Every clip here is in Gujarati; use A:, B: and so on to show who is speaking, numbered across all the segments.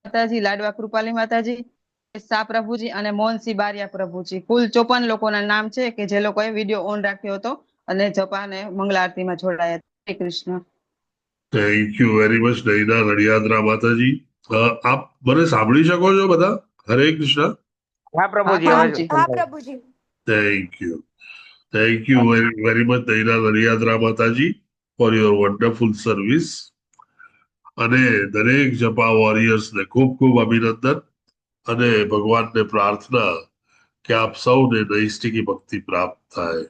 A: માતાજી, લાડવા કૃપાલી માતાજી, શાહ પ્રભુજી અને મોહનસિંહ બારિયા પ્રભુજી. કુલ 54 લોકોના નામ છે કે જે લોકોએ વિડીયો ઓન રાખ્યો હતો અને જપા અને મંગળ આરતીમાં જોડાયા. Shri Krishna.
B: Thank you very much Naina Nadiyadra માતાજી. આપ મને સાંભળી શકો છો બધા? હરે કૃષ્ણ.
C: હા પ્રભુજી,
A: હા
C: પ્રભુજી.
B: Thank you very much Naina Nadiyadra માતાજી ફોર યોર વન્ડરફુલ સર્વિસ. અને દરેક જપા વોરિયર્સને ખૂબ ખૂબ અભિનંદન અને ભગવાનને પ્રાર્થના કે આપ સૌને નૈષ્ટિકી ભક્તિ પ્રાપ્ત થાય.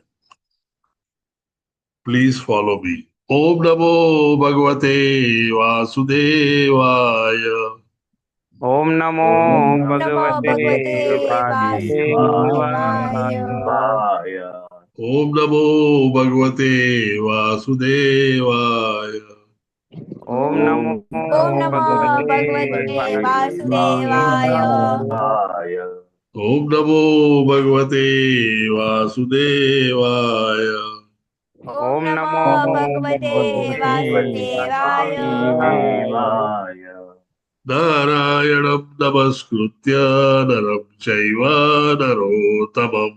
B: Please follow me. ઓમ નમો ભગવતે વાસુદેવાય.
C: ઓમ નમો ભગવતે
D: વાસુદેવાય.
B: ઓમ નમો ભગવતે વાસુદેવાય.
C: ઓમ નમો ભગવતે
D: વાસુદેવાય.
B: ઓમ નમો ભગવતે વાસુદેવાય.
C: ઓમ નમો ભગવતે
D: વાસુદેવાય.
B: નારાયણમ નમસ્કૃત્ય નરમ ચૈવ નરોત્તમમ.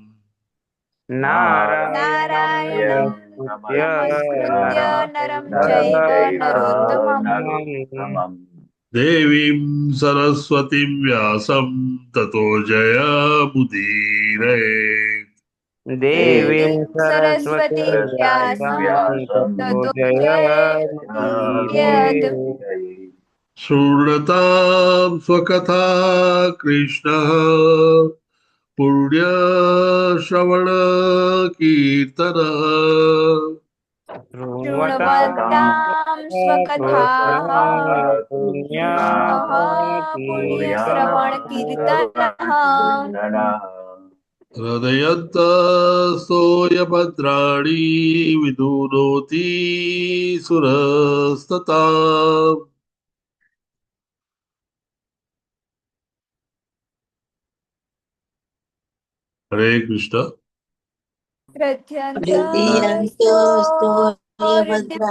C: નારાયણં નમસ્કૃત્ય નરં ચૈવ નરોત્તમં
B: દેવીમ સરસ્વતીમ વ્યાસમ તતો જયમુદીરયે.
C: દેવીં સરસ્વતી વ્યાસં તતો જયમુદીરયેત.
B: શૃણ્વતામ સ્વકથા કૃષ્ણ પુણ્યશ્રવણ કીર્તન.
C: શૃણ્વતાં સ્વકથાः પુણ્યશ્રવણ કીર્તનઃ.
B: હૃદયંતસ્તોય ભદ્રાણી વિદુનોતિ સુરસ્તતા. હરે કૃષ્ણ.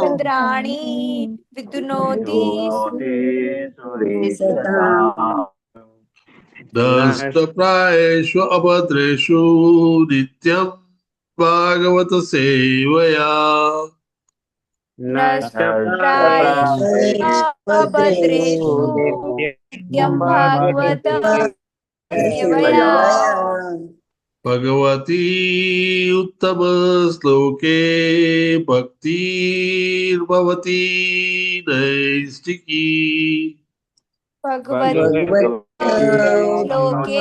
C: ભદ્રાણી વિદુનોતિ
B: નષ્ટપ્રાયેષુ અભદ્રેષુ નિત્યમ ભાગવત સેવયા.
C: નષ્ટપ્રાયેષુ નિત્યં ભાગવત સેવયા.
B: ભગવતી ઉત્તમ શ્લોકે ભક્તિર્ભવતી નૈષ્ટિકી.
C: ભગવતી શ્લોકે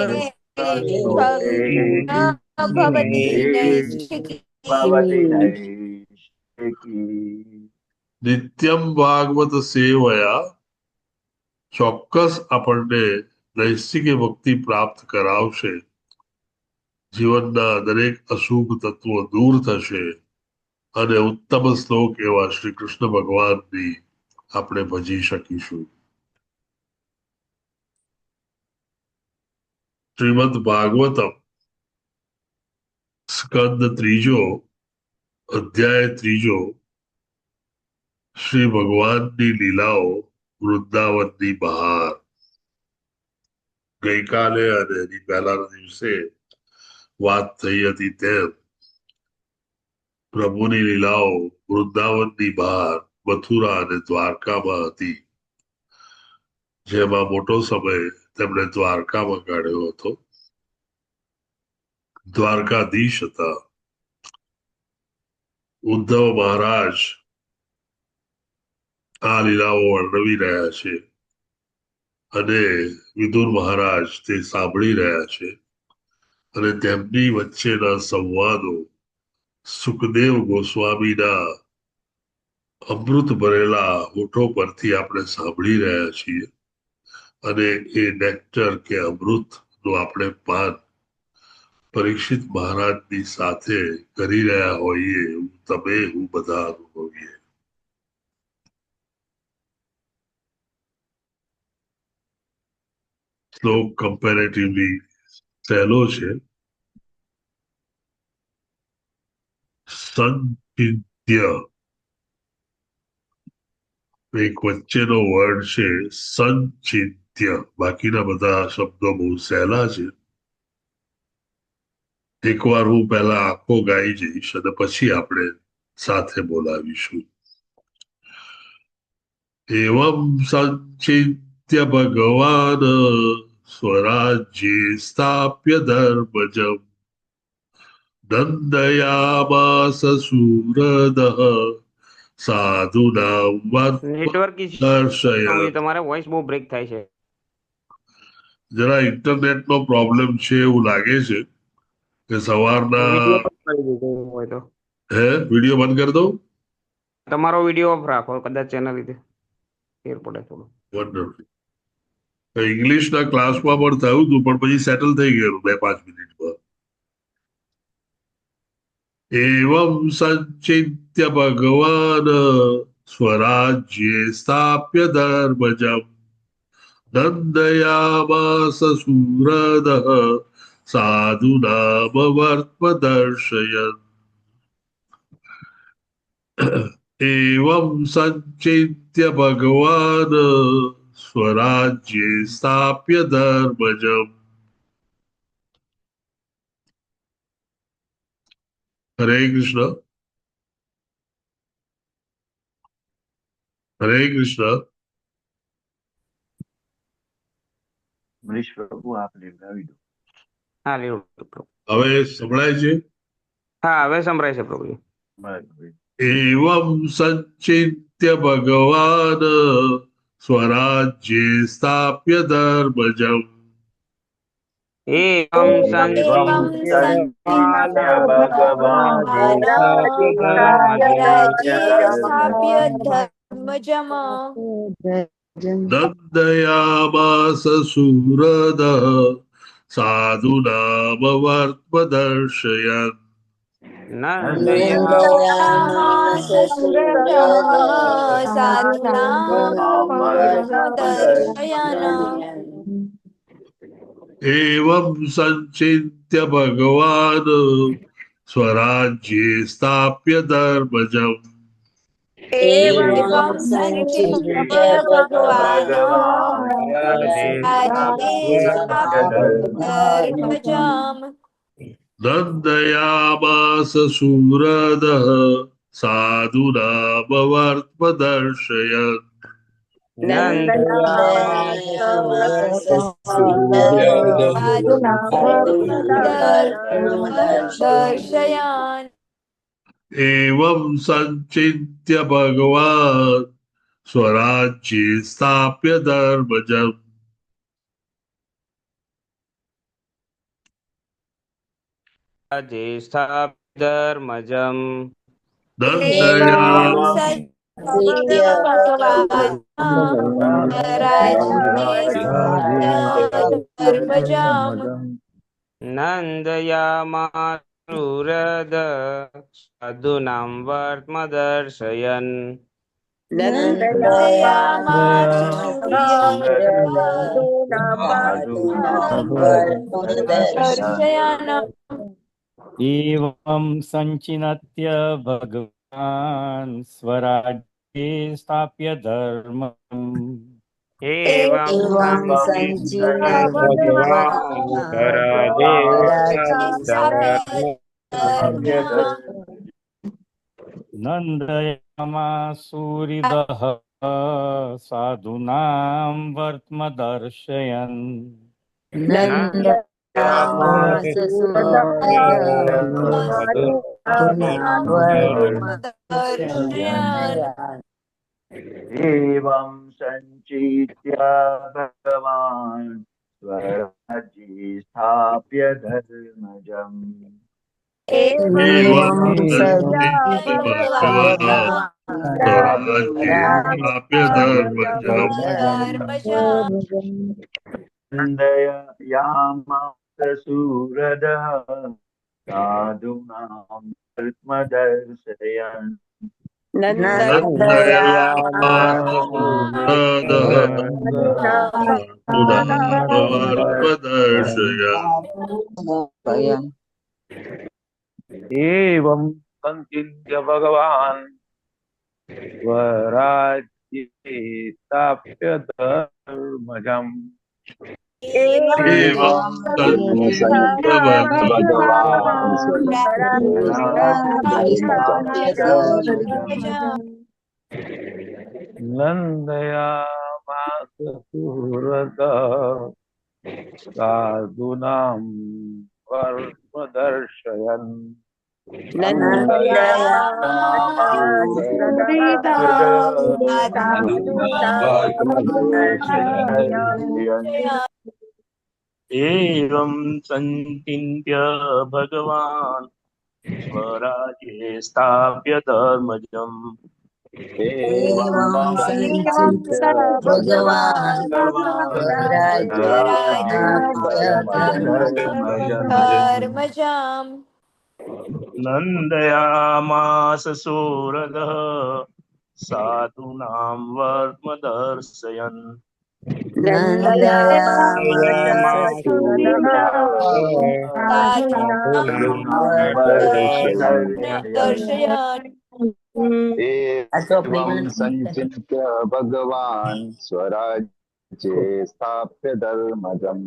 C: ભવતી નૈષ્ઠિકી.
B: નિત્યમ ભાગવત સેવયા ચોક્કસ આપણને નૈષ્ટિકી ભક્તિ પ્રાપ્ત કરાવશે. જીવનના દરેક અશુભ તત્વો દૂર થશે અને ઉત્તમ શ્લોક એવા શ્રી કૃષ્ણ ભગવાનની આપણે ભજી શકીશું. શ્રીમદ ભાગવતમ સ્કંદ ત્રીજો અધ્યાય ત્રીજો શ્રી ભગવાનની લીલાઓ વૃંદાવનની બહાર. ગઈકાલે અને એની પહેલાના દિવસે વાત થઈ હતી તેમ પ્રભુની લીલાઓ વૃંદાવનની બહાર મથુરા અને દ્વારકામાં હતી, જેમાં મોટો સમય તેમણે દ્વારકામાં કાઢ્યો હતો. દ્વારકાધીશ હતા. ઉદ્ધવ મહારાજ આ લીલાઓ વર્ણવી રહ્યા છે અને વિદુર મહારાજ તે સાંભળી રહ્યા છે અને તેમની વચ્ચેના સંવાદો સુખદેવ ગોસ્વામીના અમૃત ભરેલા હોઠો પરથી આપણે સાંભળી રહ્યા છીએ અને એ નેક્ટર કે અમૃત નું આપણે પાન પરીક્ષિત મહારાજની સાથે કરી રહ્યા હોઈએ એવું તમે હું બધા અનુભવીએ. શ્લોક કમ્પેરેટિવલી સહેલો છે. સંચિત્ય એક વચ્ચેનો વર્ડ છે સંચિત્ય. સત્ય બાકીના બધા શબ્દો બહુ સહેલા છે. એકવાર હું પહેલા આખો ગાઈ જઈશ અને પછી આપણે સાથે બોલાવીશું. એવમ સંચિત્ય ભગવાન સ્વરાજ્યે સ્થાપ્ય ધર્મજમ નંદયામાસ સુરદઃ સાધુનાં
E: નેટવર્ક
B: દર્શયન.
E: તમારે વોઇસ બહુ બ્રેક થાય છે.
B: જરા ઇન્ટરનેટનો પ્રોબ્લેમ છે એવું લાગે છે કે સવારના
E: વિડીયો કરી દીધો હોય તો
B: વિડીયો બંધ કરી દઉં.
E: તમારો વિડીયો ઓફ રાખો, કદાચ એના લીધે ફેર પડે થોડું.
B: વન્ડરફુલ. ઇંગ્લિશના ક્લાસમાં પણ થયું હતું પણ પછી સેટલ થઈ ગયેલું 2-5 મિનિટમાં. એવમ સંચિત્ય ભગવાન સ્વરાજ્યે સ્થાપ્ય ધર્મજમ નંદયામાસ સુરદઃ સાધુનામ વર્ત્મદર્શયન. એવમ સંચિત્ય ભગવાન સ્વરાજ્યે સ્થાપ્ય ધર્મજમ. હરે કૃષ્ણ. હરે કૃષ્ણ.
D: મનીષ પ્રભુ આપ લેવડાવી દો.
E: હા લેવું પ્રભુ.
B: હવે સંભળાય છે?
E: હા હવે સંભળાય છે પ્રભુજી.
D: બરાબર.
B: એવમ સંચિત્ય ભગવાન સ્વરાજ્યે સ્થાપ્ય ધર્મજમ
E: એવમ
C: એવં
D: સંચિત્ય
C: ભગવાન
D: ભગવાન
C: રાજ્ય
D: ધર્મજમ
C: સ્થાપ્ય ધર્મજમ
B: નંદયામાસ સુરદઃ સાધુનામ વર્ત્મદર્શયન.
C: નંદયામાસ સુરતઃ સાધુનાં દર્શયન
B: એવમ સંચિત્ય ભગવાન સ્વરાજ્યે સ્થાપ્ય ધર્મજમ
C: એવં સંચિત્ય ભગવાન રાજ્યે સ્થાપ્ય ધર્મજમ
B: નંદયામાસ સુરદઃ સાધુનામ વર્ત્મદર્શયન.
C: દર્શયન
B: એવમ સંચિત્ય ભગવાન સ્વરાજ્યે સ્થાપ્ય ધર્મજમ
E: જે સ્થાપ્ય ધર્મજમ
C: એવં
B: નંદયામાસ
C: સંચિત્ય ભગવાન રાજ્યે સ્થાપ્ય ધર્મજમ
E: નંદયામારુરદ સાધુનામ વર્ત્મદર્શયન
C: નંદયામાસ દર્શયન
F: एवं संचिनत्य भगवान् स्वराज्ये स्थाप्य धर्मम्
E: એવં
C: સંચિત્ય
E: ભગવાન સ્વરાજે
F: नन्दयामासूरिदः साधूनां वर्त्मदर्शयन्
D: एवं संचित्य भगवान् स्वराज्ये स्थाप्य धर्मजम्
B: एवं संचित्य भगवान् स्वराज्ये स्थाप्य धर्मजम
D: नन्दयामास सुरदः साधूनां वर्त्मदर्शयन्
B: नन्दयामास सुरदः साधुनाम वर्त्मदर्शयन्
G: एवं संचिन्त्य भगवान् स्वराज्ये स्थाप्य धर्मजम्
B: एवं संचित्य
D: भगवान् नन्दयामास सुहृदा साधूनां वर्त्मदर्शयन्
H: एवं संचिन्त्य भगवान् स्वराज्ये स्थाप्य धर्मजम्
C: एवं संचित्य भगवान् स्वराज्ये
D: धर्मजम्
H: नन्दयामास सूरदः साधूनां वर्त्मदर्शयन्
C: नन्दयामास
D: एवं संचिन्त्य भगवान् स्वराज्ये स्थाप्य धर्मजम्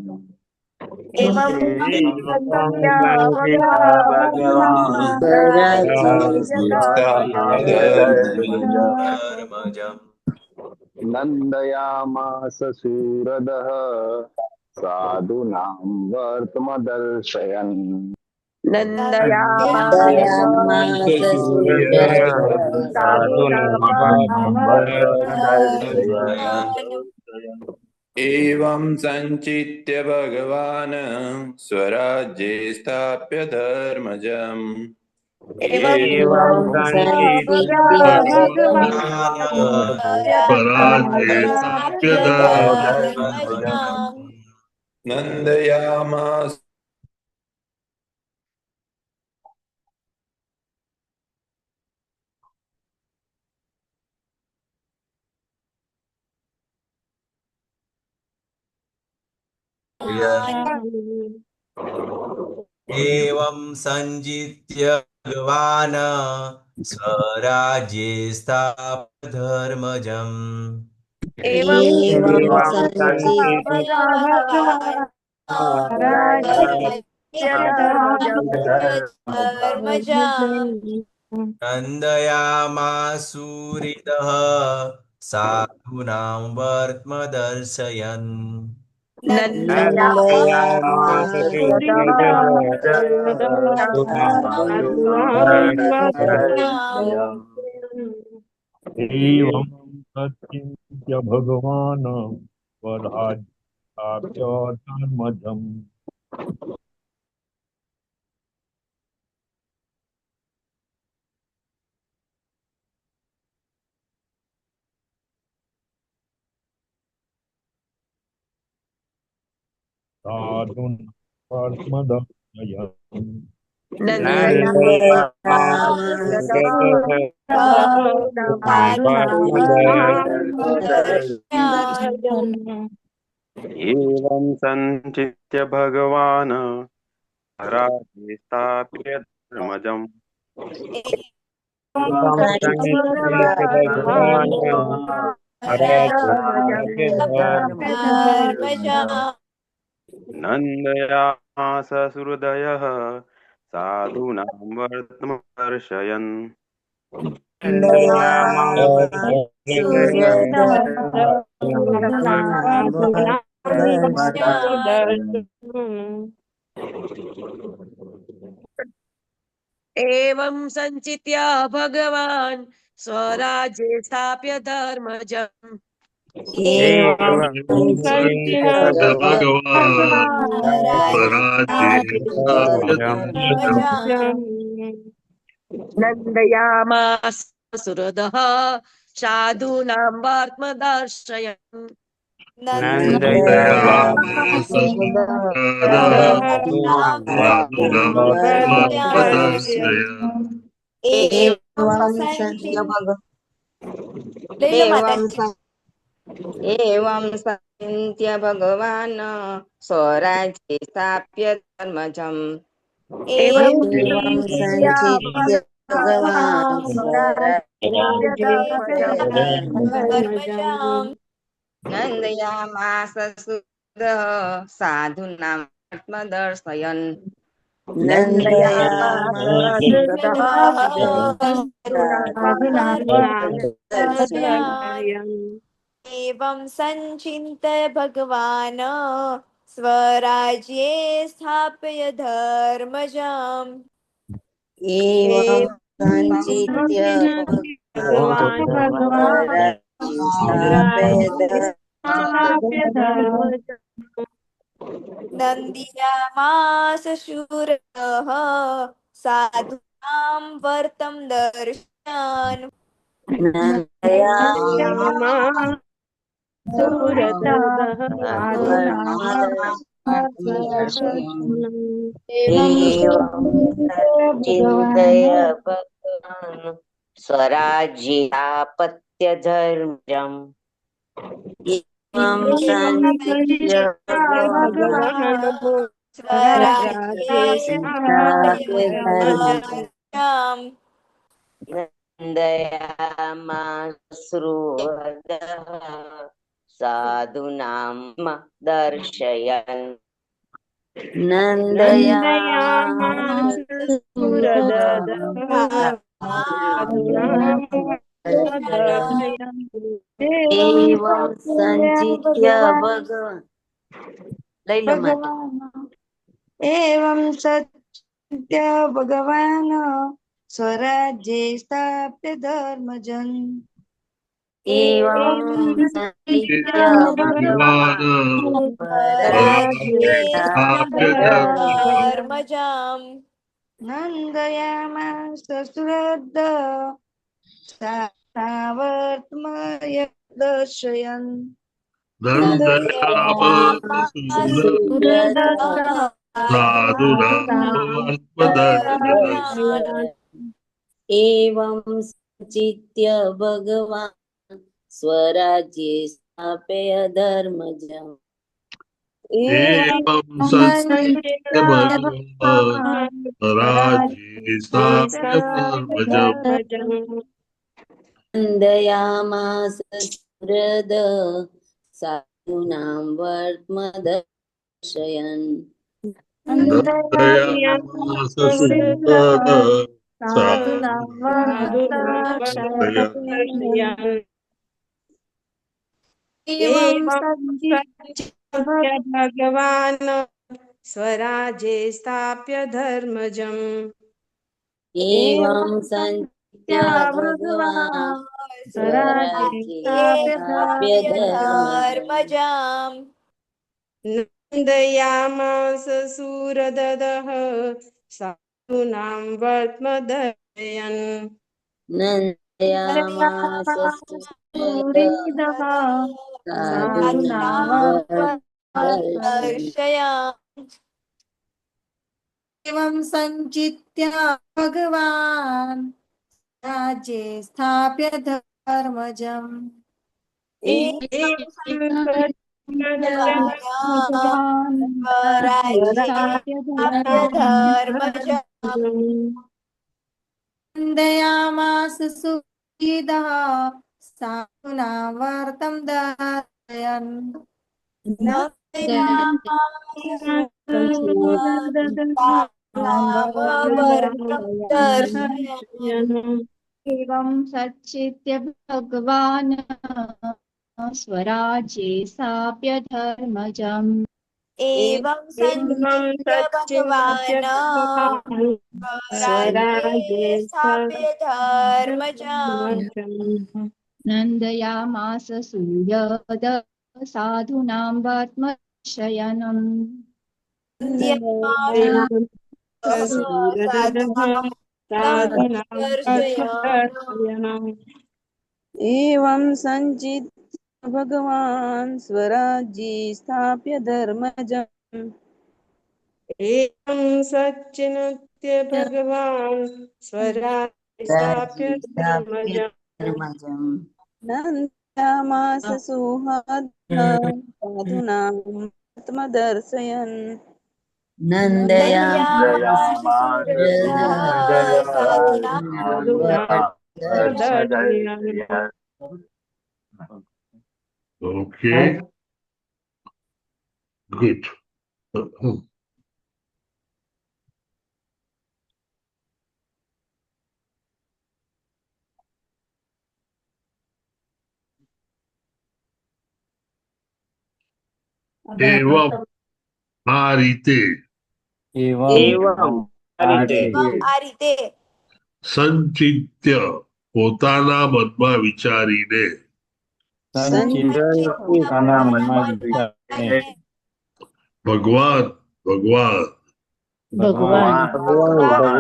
D: नन्दयामास सूरदः साधूनां वर्त्मदर्शयन्
I: एवं संचित्य भगवान् स्वराज्ये स्थाप्य धर्मजम्
E: एवं संचित्य
B: स्वराज्ये स्थाप्य धर्मजम्
I: नन्दयामास
J: एवं संचित्य भगवान् स्वराज्ये स्थाप्य धर्मजम् नन्दयामासूरिदः साधूनां वर्त्मदर्शयन्
F: एवं सचिन्त्य भगवान् स्वराज्ये धर्मजम् साधून् वर्त्मदर्शयन्
H: एवं संचित्य भगवान् स्वराज्ये स्थाप्य धर्मजम् नन्दयामास सुहृदयः साधूनां वर्त्मदर्शयन्
K: एवं संचित्य भगवान् स्वराज्ये स्थाप्य धर्मजम्
B: भगवान् स्वराज्ये स्थाप्य धर्मजम्
K: नन्दयामास सुहृदः साधूनां वर्त्मदर्शयन्
B: नन्दयामास सूरदः साधूनां वर्त्मदर्शयन्
C: एवं संचिन्त्य भगवान् स्वराज्ये स्थाप्य धर्मजम् एवं संचित्य भगवान् स्वराज्ये धर्मजम् नन्दयामास સાધુનામ આત્મદર્શયન
K: નંદયામાસ
L: एवं संचिन्त्य भगवान् स्वराज्ये स्थाप्य धर्मजम्
C: एवं संचित्य भगवान्
L: नन्द्यामास शूरः साधूनां वर्तं दर्शयन्
C: चिन्तय भगवान् स्वराज्यापत्य धर्मजम् एवं संचित्य भगवान्
L: स्वराज्ये स्थाप्य धर्मजम्
C: नन्दयामाश्रुवदः साधूनां दर्शयन् एवं संचित्य भगवान्
M: एवं सत्य भगवान् स्वराज्ये स्थाप्य धर्मजन्
C: एवं संचित्य भगवान्
L: स्वराज्ये स्थाप्य धर्मजम्
M: नन्दयामास सुहृद सावर्त्मय दर्शयन्
C: एवं संचित्य भगवान् स्वराज्ये स्थाप्य धर्मजम्
B: एवं संचित्य भगवान् स्वराज्ये स्थाप्य धर्मजम्
C: नन्दयामास सुहृद साधूनां वर्त्मदर्शयन्
B: नन्दयामास सुहृद साधूनां वर्त्मदर्शयन्
M: एवं संचित्य भगवान् स्वराज्ये स्थाप्य धर्मजम्
C: एवं संचित्य भगवान् स्वराज्ये स्थाप्य धर्मजम्
M: नन्दयामास सूरददः साधूनां वर्त्मदर्शयन्
C: नन्दयामास
M: सूरिदः
L: दर्शयामि
M: एवं संचित्य भगवान् राज्ये स्थाप्य धर्मजम् नन्दयामास सुहृदः साधूनां वर्तं दर्शयन् एवं सच्चित्य भगवान् स्वराज्ये स्थाप्य धर्मजम्
L: एवं संचित्य भगवान् स्वराज्ये स्थाप्य धर्मजम्
M: नन्दयामास सूर्यद साधूनां वर्त्मदर्शयनम्
C: एवं संचित्य भगवान् स्वराज्ये स्थाप्य धर्मजम्
M: एवं सच्चिन्त्य भगवान् स्वराज्ये स्थाप्य धर्मजम्
C: नन्दयामास सुहृद साधूनां वर्त्मदर्शयन्
B: Okay. ગુડ. એવમ આ રીતે
E: એવમ આ રીતે
L: આ રીતે
B: સંચિત્ય પોતાના મનમાં વિચારીને ભગવાન ભગવાન
L: ભગવાન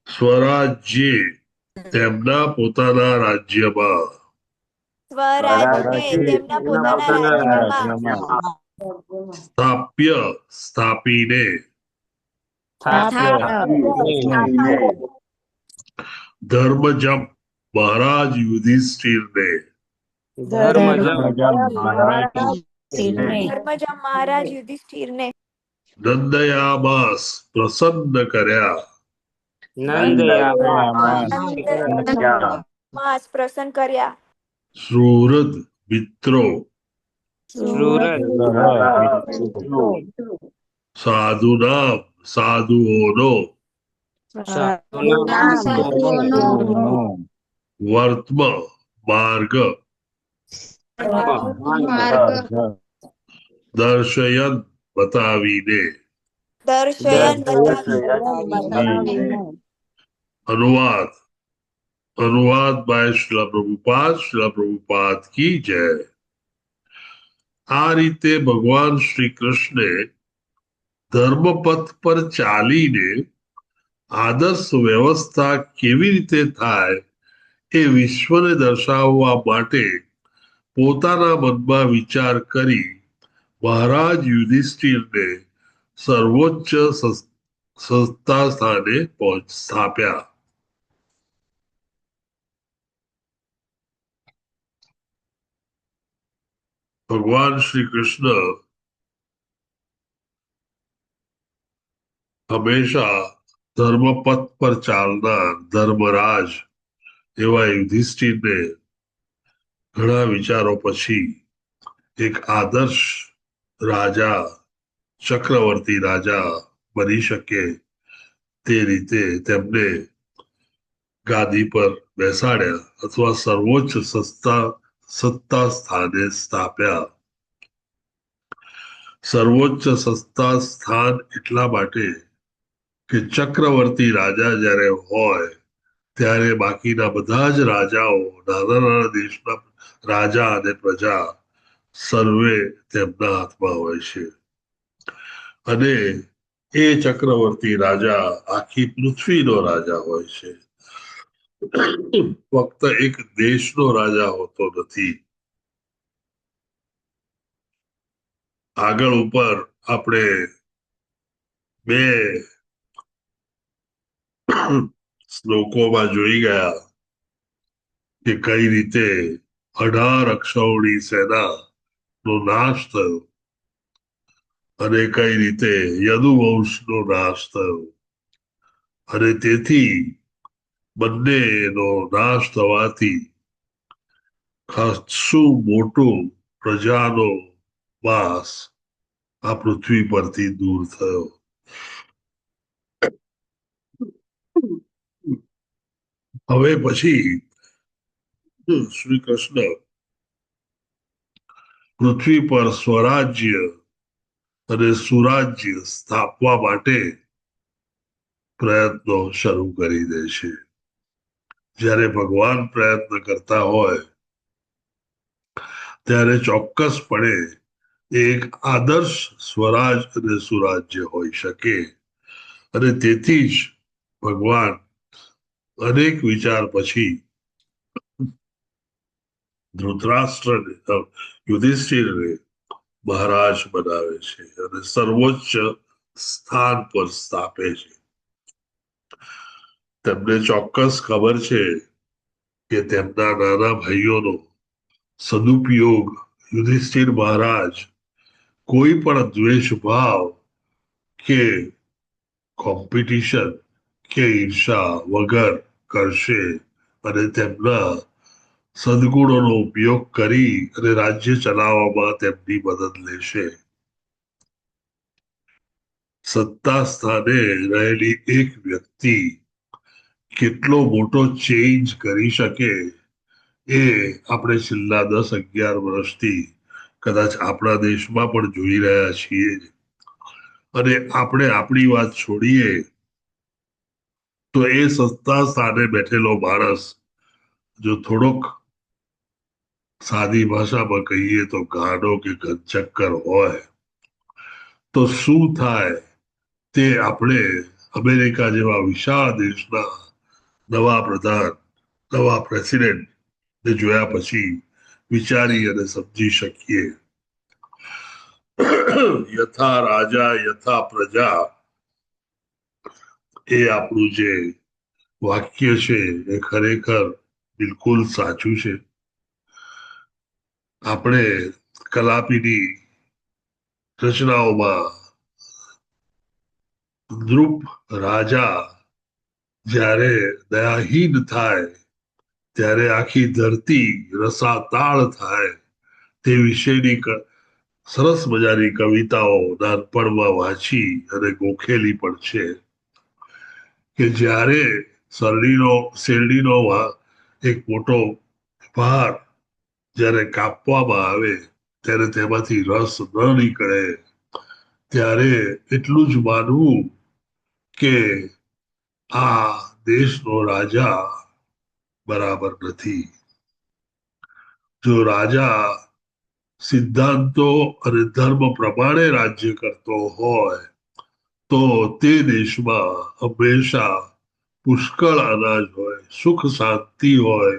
B: સ્વરાજ્ય તેમના પોતાના રાજ્યમાં
L: સ્વરાજ્ય તેમના પોતાના રાજ્યમાં
B: સ્થાપ્ય સ્થાપીને ધર્મજમ મહારાજ યુધિષ્ઠિરને
L: ધર્મજમ મહારાજ યુધિષ્ઠિરને
B: નંદયામાસ પ્રસન્ન કર્યા
L: માસ પ્રસન્ન કર્યા
B: સુહૃદ મિત્રો સાધુનામ સાધુઓનો વર્તમ માર્ગ દર્શયન બતાવીને अनुवाद अनुवाद बाय श्रील प्रभुपाद की जय। આ રીતે ભગવાન શ્રી કૃષ્ણે ધર્મપથ પર ચાલીને આદર્શ વ્યવસ્થા કેવી રીતે થાય એ વિશ્વને દર્શાવવા માટે પોતાના મનમાં વિચાર કરી મહારાજ યુધિષ્ઠિરને સર્વોચ્ચ સત્તા સ્થાને સ્થાપ્યા। ભગવાન શ્રી કૃષ્ણ હંમેશા ધર્મપથ પર ચાલનાર ધર્મરાજ એવા યુધિષ્ઠિરને ઘણા વિચારો પછી એક આદર્શ રાજા ચક્રવર્તી રાજા બની શકે તે રીતે તેમને ગાદી પર બેસાડ્યા અથવા સર્વોચ્ચ સત્તા સ્થાને સ્થાપ્યા। સર્વોચ્ચ સત્તા સ્થાન એટલા માટે કે ચક્રવર્તી રાજા જ્યારે હોય ત્યારે બાકીના બધા જ રાજાઓ નાના નાના દેશના રાજા અને પ્રજા સર્વે તેમના હાથમાં હોય છે અને એ ચક્રવર્તી રાજા આખી પૃથ્વીનો રાજા હોય છે, ફક્ત એક દેશનો રાજા હોતો નથી। આગળ ઉપર આપણે બે શ્લોકોમાં જોઈ ગયા કે કઈ રીતે 18 અક્ષૌણી સેના નો નાશ થયો અને કઈ રીતે યદુવંશનો નાશ થયો અને તેથી બંનેનો નાશ થવાથી ખાસું મોટું પ્રજાનો વાસ આ પૃથ્વી પરથી દૂર થયો। હવે પછી શ્રી કૃષ્ણ પૃથ્વી પર સ્વરાજ્ય અને સુરાજ્ય સ્થાપવા માટે પ્રયત્નો શરૂ કરી દે છે। જ્યારે ભગવાન પ્રયત્ન કરતા હોય ત્યારે ચોક્કસપણે એક આદર્શ સ્વરાજ અને સુરાજ્ય હોઈ શકે અને તેથી જ ભગવાન અનેક વિચાર પછી ધૃતરાષ્ટ્રને યુધિષ્ઠિરને મહારાજ બનાવે છે અને સર્વોચ્ચ સ્થાન પર સ્થાપે છે। તેમને ચોક્કસ ખબર છે કે તેમના નાના ભાઈઓનો સદુપયોગ યુધિષ્ઠિર મહારાજ કોઈ પણ દ્વેષ ભાવ કે કોમ્પિટિશન કે ઈર્ષા વગર કરશે અને તેમના સદગુણોનો ઉપયોગ કરી અને રાજ્ય ચલાવવામાં તેમની મદદ લેશે। સત્તા સ્થાને રહેલી એક વ્યક્તિ કેટલો મોટો ચેન્જ કરી શકે એ આપણે છેલ્લા 10-11 વર્ષથી કદાચ આપણા દેશમાં પણ જોઈ રહ્યા છીએ. અને આપણે આપણી વાત છોડીએ તો એ સત્તા સ્થાને બેઠેલો માણસ જો થોડોક સાદી ભાષામાં કહીએ તો ગાંડો કે ઘનચક્કર હોય તો શું થાય તે આપણે અમેરિકા જેવા વિશાળ દેશના નવા પ્રધાન, નવા પ્રેસિડેન્ટ ને જોયા પછી વિચારી અને સમજી શકીએ. યથા રાજા યથા પ્રજા એ આપણું જે વાક્ય છે એ ખરેખર બિલકુલ સાચું છે. આપણે કલાપીની રચનાઓમાં દ્રુપ રાજા જ્યારે દયાહીન થાય ત્યારે આખી ધરતી રસાતાળ થાય તે વિશેની સરસ મજાની કવિતાઓ નાનપણમાં વાંચી અને ગોખેલી પણ છે કે જ્યારે શેરડીનો એક મોટો ભાર જ્યારે કાપવામાં આવે ત્યારે તેમાંથી રસ ન નીકળે ત્યારે એટલું જ માનવું કે આ દેશનો રાજા બરાબર નથી. જો રાજા સિદ્ધાંતો અને ધર્મ પ્રમાણે રાજ્ય કરતો હોય તો તે દેશમાં હંમેશા પુષ્કળ અનાજ હોય, સુખ શાંતિ હોય,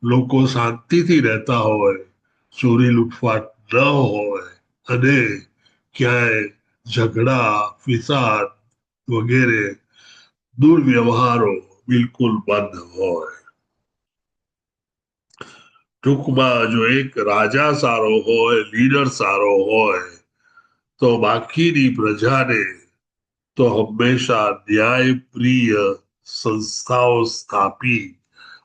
B: લોકો શાંતિથી રહેતા હોય, ચોરી લૂંટફાટ ન હોય અને ક્યાંય ઝઘડા ફિસાદ વગેરે દુર્વ્યવહારો બિલકુલ બંધ હોય. ટૂંકમાં જો એક રાજા સારો હોય, લીડર સારો હોય તો બાકીની પ્રજાને તો હંમેશા ન્યાયપ્રિય સંસ્થાઓ સ્થાપી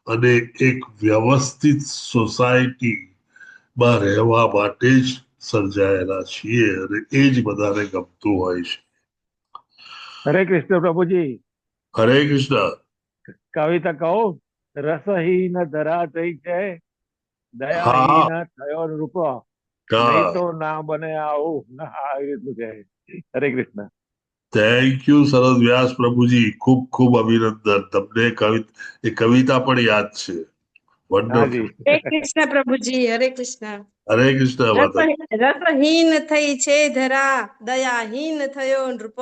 B: અને એક વ્યવસ્થિત સોસાયટીમાં રહેવા માટે જ સર્જાયેલા છીએ અને એ જ બધાને ગમતું હોય છે.
F: હરે કૃષ્ણ પ્રભુજી.
B: હરે કૃષ્ણ.
F: કવિતા કહું? રસહીન ધરા થઈ છે, દયાહીન થયો રૂપ, નહીં તો ના બને આવું. આવી રીતનું છે. હરે કૃષ્ણ.
B: થેન્ક યુ સરસ વ્યાસ પ્રભુજી, ખૂબ ખૂબ અભિનંદન. તમને એ કવિતા પણ યાદ છે. વન્ડરફુલ.
M: હરે કૃષ્ણ પ્રભુજી. હરે કૃષ્ણ.
B: હરે કૃષ્ણ માતા.
M: રસહીન થઈ છે ધરા, દયાહીન થયો નૃપ,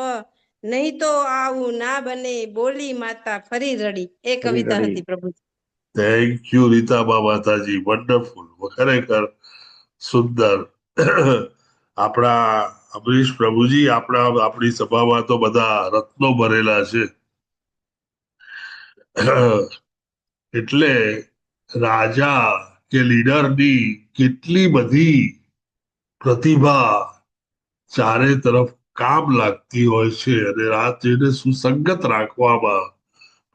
M: નહીં તો આવું ના બને, બોલી માતા ફરી રડી. એ કવિતા હતી પ્રભુજી.
B: થેન્ક યુ રીતાબા માતાજી, વન્ડરફુલ. ખરેખર સુંદર. આપણા અમરીશ પ્રભુજી, આપણી સભામાં તો બધા રત્નો ભરેલા છે. એટલે રાજા કે લીડરની કેટલી બધી પ્રતિભા ચારે તરફ કામ લાગતી હોય છે અને રાજ્યને સુસંગત રાખવામાં,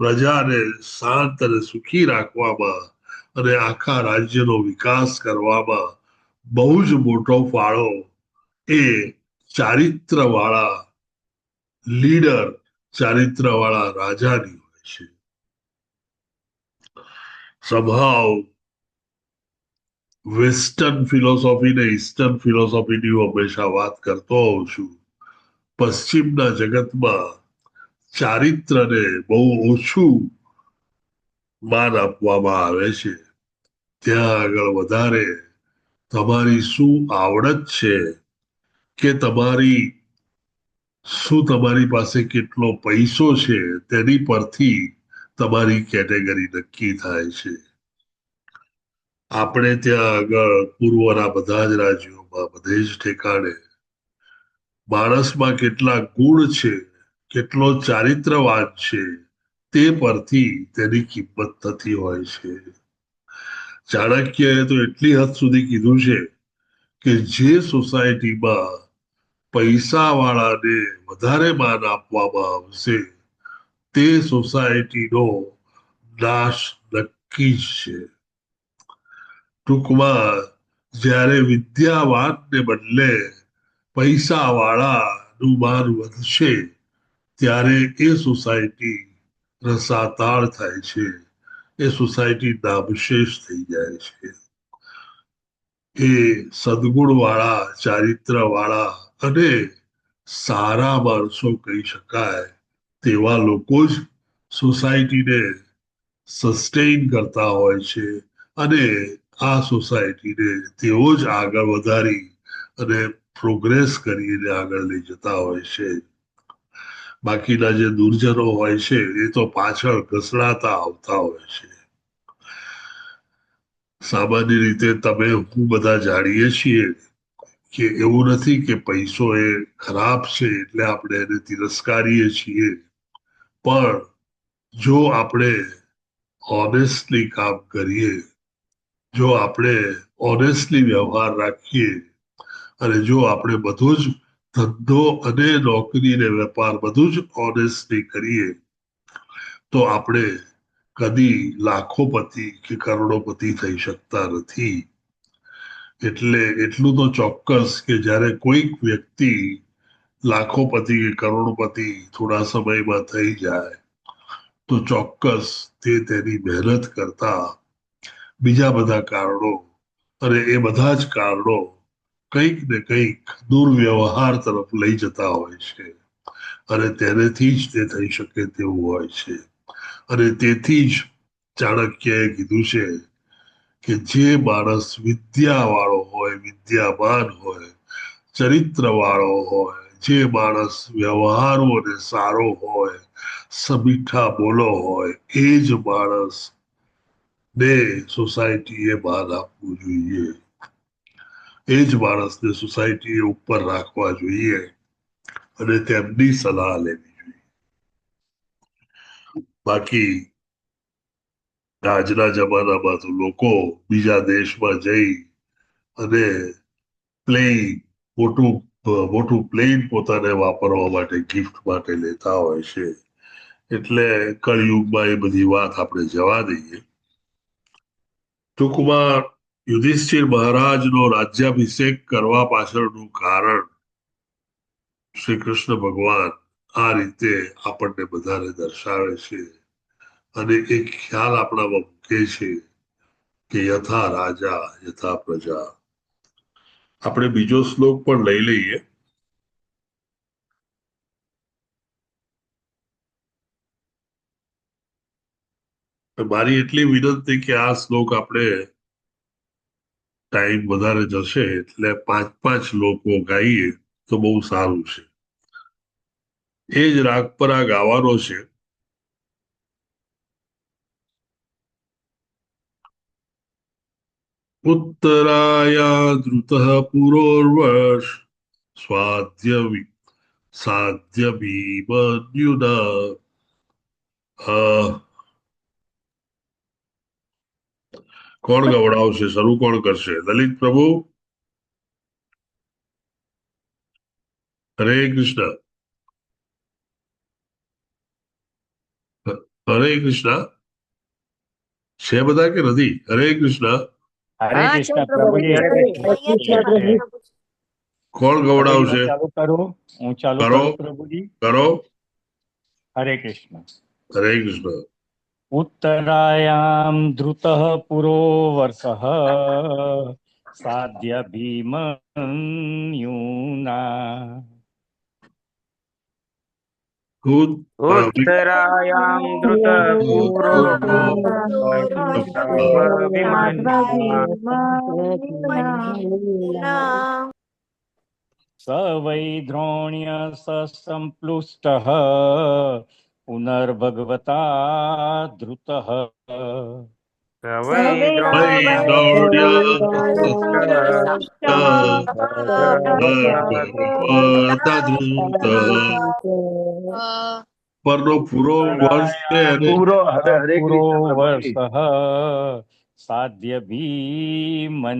B: પ્રજાને શાંત અને સુખી રાખવામાં અને આખા રાજ્યનો વિકાસ કરવામાં બહુ જ મોટો ફાળો એ ચારિત્રવાળા લીડર, ચારિત્રવાળા રાજાની હોય છે. somehow વેસ્ટર્ન ફિલોસોફી ને ઈસ્ટર્ન ફિલોસોફીની હું હંમેશા વાત કરતો હોઉં છું. પશ્ચિમના જગતમાં ચારિત્રને બહુ ઓછું માન આપવામાં આવે છે. ત્યાં આગળ વધારે તમારી શું આવડત છે કે તમારી પાસે કેટલો પૈસો છે તેની પરથી તમારી કેટેગરી નક્કી થાય છે. આપણે ત્યાં આગળ પૂર્વના બધા જ રાજ્યોમાં બધે જ ઠેકાણે માણસમાં કેટલા ગુણ છે, કેટલો ચારિત્રવાન છે તે પરથી તેની કિંમત થતી હોય છે. ચાણક્યએ તો એટલી હદ સુધી કીધું છે કે જે સોસાયટીમાં પૈસાવાળાને વધારે માન આપવામાં આવશે તે સોસાયટીનો નાશ નક્કી જ છે. ટૂંકમાં જ્યારે વિદ્યાવાનને બદલે પૈસાવાળા નું માન વધશે ત્યારે એ સોસાયટી રસાતાળ થાય છે, એ સોસાયટી નામશેષ થઈ જાય છે. એ સદગુણ વાળા, ચારિત્ર વાળા અને સારા માણસો કહી શકાય તેવા લોકો જ સોસાયટીને સસ્ટેઇન કરતા હોય છે અને આ સોસાયટીને તેઓ જ આગળ વધારી અને પ્રોગ્રેસ કરીને આગળ લઈ જતા હોય છે. બાકીના જે દુર્જનો હોય છે એ તો પાછળ ઘસડાતા આવતા હોય છે. સામાન્ય રીતે તમે હું બધા જાણીએ છીએ કે એવું નથી કે પૈસો એ ખરાબ છે એટલે આપણે એને તિરસ્કારીએ છીએ, પણ જો આપણે ઓનેસ્ટલી કામ કરીએ, જો આપણે ઓનેસ્ટલી વ્યવહાર રાખીએ અને જો આપણે બધું જ ધંધો અને નોકરી ને વેપાર બધું જ ઓનેસ્ટલી કરીએ તો આપણે કદી લાખોપતિ કે કરોડોપતિ થઈ શકતા નથી. એટલે એટલું તો ચોક્કસ કે જ્યારે કોઈક વ્યક્તિ લાખોપતિ કે કરોડોપતિ થોડા સમયમાં થઈ જાય તો ચોક્કસ તે તેની મહેનત કરતા બીજા બધા કારણો, અને એ બધા જ કારણો કંઈક ને કંઈક દુર્વ્યવહાર તરફ લઈ જતા હોય છે અને તેનેથી જ તે થઈ શકે તેવું હોય છે. અને તેથી જ ચાણક્યએ કીધું છે કે જે માણસ વિદ્યા વાળો હોય, વિદ્યાવાન હોય, ચરિત્ર વાળો હોય, જે માણસ વ્યવહારો અને સારો હોય, મીઠા બોલો હોય, એ જ માણસ ને સોસાયટીએ માન આપવું જોઈએ, એ જ માણસને સોસાયટીએ ઉપર રાખવા જોઈએ અને તેમની સલાહ લેવી જોઈએ. બાકી આજના જમાનામાં તો લોકો બીજા દેશમાં જઈ અને મોટું પ્લેન પોતાને વાપરવા માટે ગિફ્ટ માટે લેતા હોય છે. એટલે કળિયુગમાં એ બધી વાત આપણે જવા દઈએ. ટૂંકમાં યુધિષ્ઠિર મહારાજનો રાજ્યાભિષેક કરવા પાછળનું કારણ શ્રી કૃષ્ણ ભગવાન આ રીતે આપણને બધાને દર્શાવે છે અને એક ખ્યાલ આપણામાં મૂકે છે કે યથા રાજા યથા પ્રજા. આપણે બીજો શ્લોક પણ લઈ લઈએ. મારી એટલી વિનંતી કે આ શ્લોક આપણે ટાઈમ વધારે જશે એટલે 5-5 લોકો ગાઈએ તો બહુ સારું છે. એ જ રાગ પર આ ગાવાનો છે. ઉત્તરાયા ધૃતઃ પુરોર્વશ સાધ્ય ભીમન્યુના. કોણ ગવડાવશે? શરૂ કોણ કરશે? લલિત પ્રભુ. હરે કૃષ્ણ. હરે કૃષ્ણ છે બધા કે નથી? હરે કૃષ્ણ.
F: હરે કૃષ્ણ પ્રભુજી. હરે કૃષ્ણ.
B: કોણ ગવડાવશે?
F: હું ચાલુ કરું પ્રભુજી.
B: કરો.
F: હરે કૃષ્ણ.
B: હરે કૃષ્ણ.
F: ઉત્તરાયામ ધૃતઃ પુરો વર્ષઃ સાધ્ય ભીમન્યુના.
E: ઉત્તરાયામ ધૃત
F: સ વૈ દ્રોણ્ય સંપ્લુષ્ટ પુનર્ભગવતા ધૃતઃ.
B: પરનો પૂરો વર્ષ છે
F: પૂરો વર્ષ સાધ્ય ભીમન્યુના.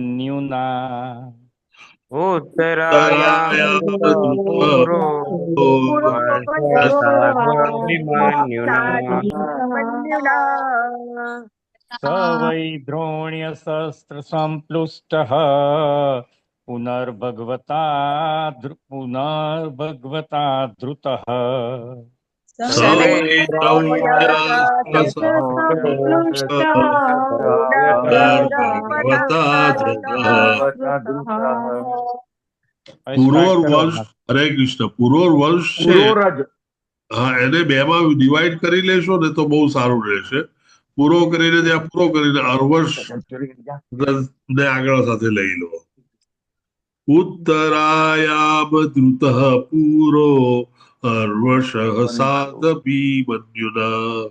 F: સ વૈ દ્રોણ્ય શસ્ત્ર સંપ્લુષ્ટ पुनर्भगवता धृतः
B: सवै पुनर्भगवता धृतः પૂર્વવર્ષ હરે કૃષ્ણ પૂર્વવર્ષ છે હા એને બે માં ડિવાઈડ કરી લેશો ને તો બહુ સારું રહેશે પૂરો કરીને ત્યાં પૂરો કરીને અર્વર્ષ ને આગળ સાથે લઈ લો ઉત્તરાયામ ધૃતઃ પૂરો અર્વશ સાદપી મન્યુના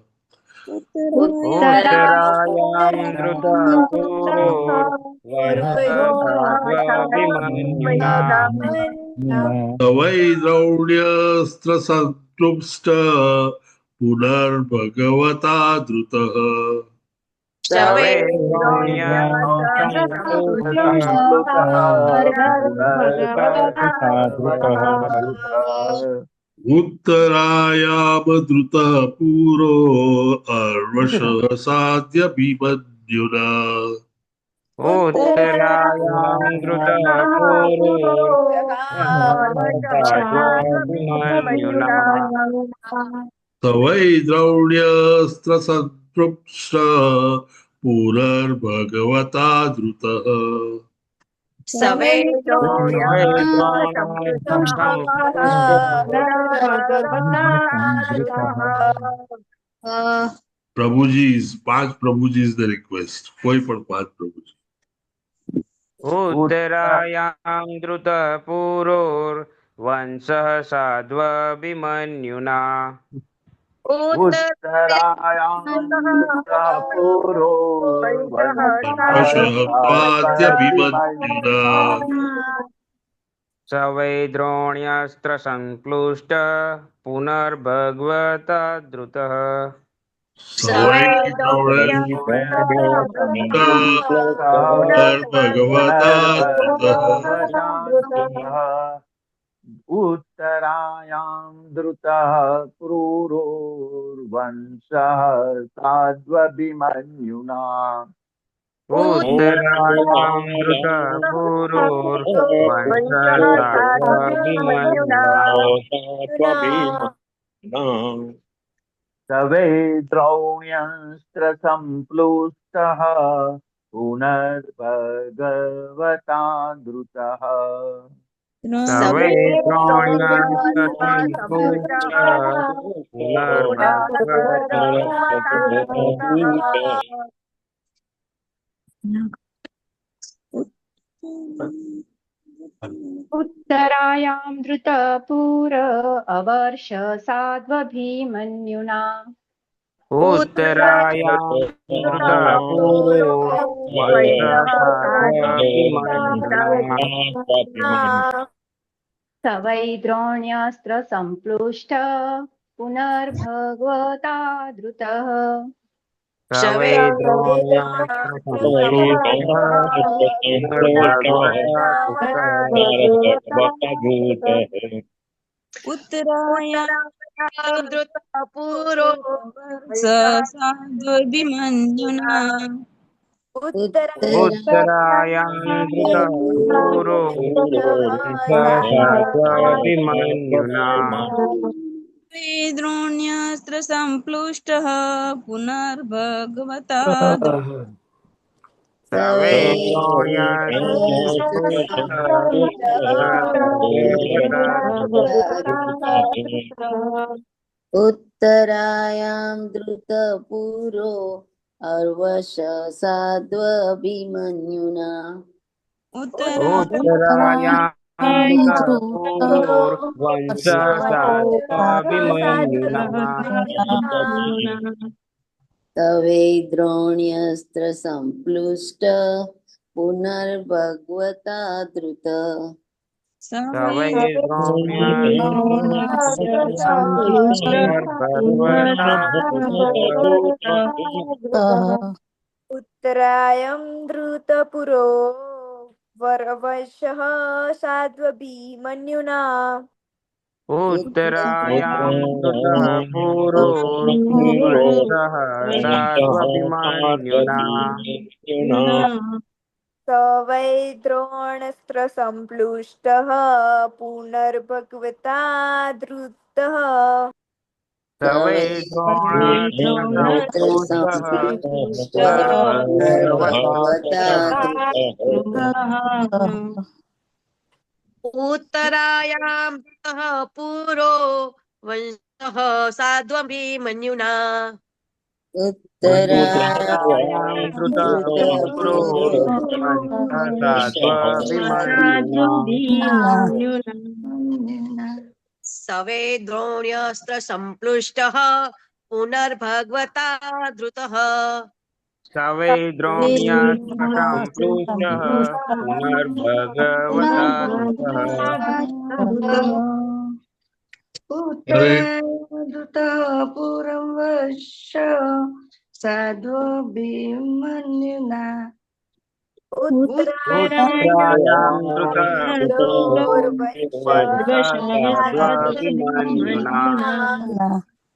E: ઉત્તરાયામ ધૃતઃ પૂરો
B: તવૈ દ્રૌણ્યસ્ત્ર સંતૃપ્ત પુનર્ભગવતા ધૃતઃ ઉત્તરાયામ ધૃતઃ પૂરો અર્વશ સાધ્યભિમન્યુના
E: ઉત્તરાયામ ધૃતઃ પૂરો
B: તવૈ દ્રૌણ્યસ્ત્ર સંતૃપ્ત પુનર્ભગવતા ધૃતઃ પ્રભુજી 5 પ્રભુજી ને રિક્વેસ્ટ કોઈ પણ 5 પ્રભુજી
E: ઉત્તરાયામ ધૃતઃ પૂરો વંશઃ સાધ્વભિમન્યુના
D: ઉત્તરાયામ ધૃતઃ પૂરો
E: સવૈ દ્રોણ્યસ્ત્ર સંપ્લુષ્ટ પુનર્ભગવતા ધૃતઃ
D: ઉત્તરાયામ ધૃતઃ ક્રૂરો વંશઃ સાધ્વભિમન્યુના
E: ઉત્તરાયામ ધૃતઃ પૂરો
D: સવે દ્રૌણ્યસ્ત્ર સંપ્લુષ્ટઃ પુનર્ભગવતા ધૃતઃ
N: ઉત્તરાયામ ધૃતઃ પૂર અવર્ષ સાધ્વભીમન્યુના
E: ઉત્તરાયામ ધૃતઃ પૂરો
N: સવૈ દ્રોણ્યસ્ત્ર સંપ્લુષ્ટ પુનર્ભગવતા ધૃતઃ
C: ઉત્તરાયામ ધૃતઃ પૂરો સાધ્વભિમન્યુના
E: ઉત્તરાયામ ધૃતઃ પૂરો
C: દ્રોણ્યસ્ત્ર સંપ્લુષ્ટ પુનર્ભગવતા
O: ઉત્તરાયામ ધૃતઃ પૂરો અર્વશ સાધ્વભિમન્યુના તવે દ્રોણ્યસ્ત્ર સંપ્લુષ્ટ પુનર્ભગવતા ધૃતઃ
L: ઉત્તરાયમ ધૃતપુરો વરવશઃ સાધ્વભીમન્યુના
E: ઉત્તરાયામ ધૃતઃ પૂરો વંશઃ સાધ્વભીમન્યુના
L: वै द्रोणस्त्रसम्प्लुष्टः पुनर्भगवता धृतः
E: स वै द्रोणास्त्रसम्प्लुष्टः
K: उत्तरायां धृतः पुरो वंशः साध्वभिमन्युना
E: उत्तरायां धृतः पुरो
C: साध्वभिमन्युना
K: स वै द्रोण्यस्त्रसम्प्लुष्टः पुनर्भगवता धृतः
E: स वै द्रोण्यास्त्रसम्प्लुष्टः पुनर्भगवता धृतः
C: उत्तरादृतः पुरं वर्ष साध्वभिमन्युना
E: उत्तरायां धृतः साध्वभिमन्युना